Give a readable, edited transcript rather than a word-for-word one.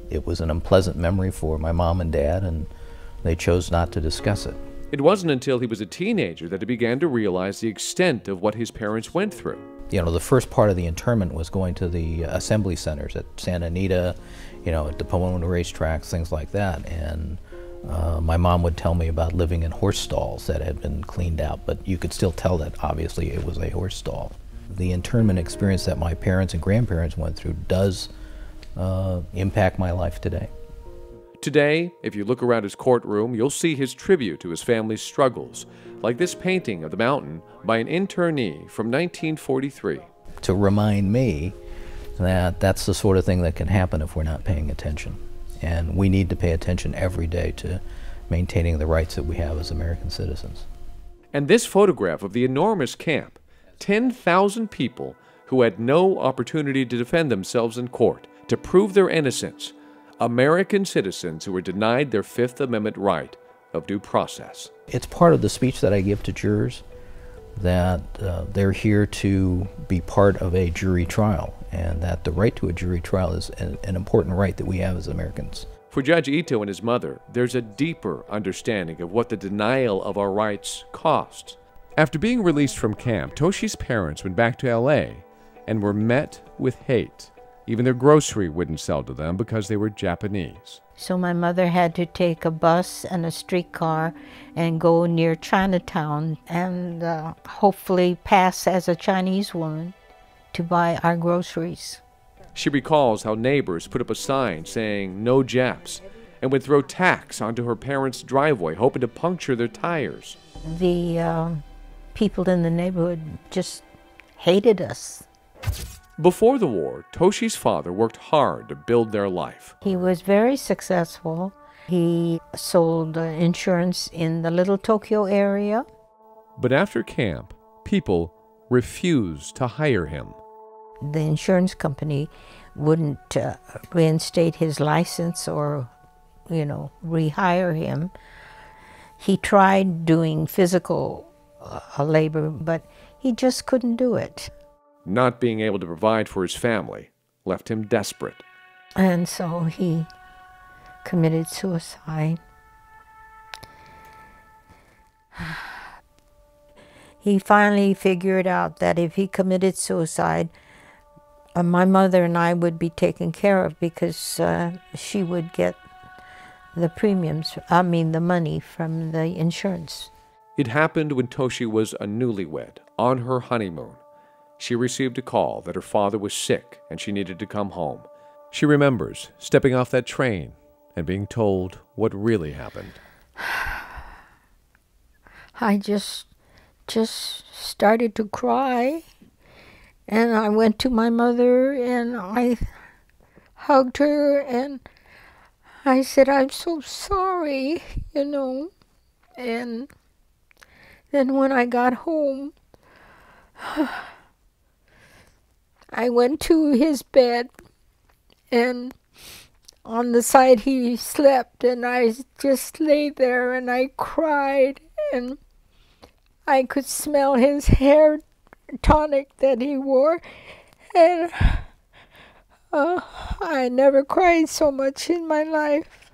It was an unpleasant memory for my mom and dad, and they chose not to discuss it. It wasn't until he was a teenager that he began to realize the extent of what his parents went through. You know, the first part of the internment was going to the assembly centers at Santa Anita, you know, at the Pomona racetracks, things like that. And my mom would tell me about living in horse stalls that had been cleaned out, but you could still tell that obviously it was a horse stall. The internment experience that my parents and grandparents went through does impact my life today. Today, if you look around his courtroom, you'll see his tribute to his family's struggles, like this painting of the mountain by an internee from 1943. To remind me that that's the sort of thing that can happen if we're not paying attention. And we need to pay attention every day to maintaining the rights that we have as American citizens. And this photograph of the enormous camp, 10,000 people who had no opportunity to defend themselves in court, to prove their innocence, American citizens who were denied their Fifth Amendment right of due process. It's part of the speech that I give to jurors that they're here to be part of a jury trial, and that the right to a jury trial is an important right that we have as Americans. For Judge Ito and his mother, there's a deeper understanding of what the denial of our rights costs. After being released from camp, Toshi's parents went back to LA and were met with hate. Even their grocery wouldn't sell to them because they were Japanese. So my mother had to take a bus and a streetcar and go near Chinatown and hopefully pass as a Chinese woman to buy our groceries. She recalls how neighbors put up a sign saying, "No Japs," and would throw tacks onto her parents' driveway, hoping to puncture their tires. The people in the neighborhood just hated us. Before the war, Toshi's father worked hard to build their life. He was very successful. He sold insurance in the Little Tokyo area. But after camp, people refused to hire him. The insurance company wouldn't reinstate his license or, rehire him. He tried doing physical labor, but he just couldn't do it. Not being able to provide for his family left him desperate. And so he committed suicide. He finally figured out that if he committed suicide, my mother and I would be taken care of because she would get the the money from the insurance. It happened when Toshi was a newlywed, on her honeymoon. She received a call that her father was sick and she needed to come home. She remembers stepping off that train and being told what really happened. I just started to cry, and I went to my mother and I hugged her and I said, "I'm so sorry," and then when I got home, I went to his bed, and on the side he slept, and I just lay there and I cried, and I could smell his hair tonic that he wore, and I never cried so much in my life.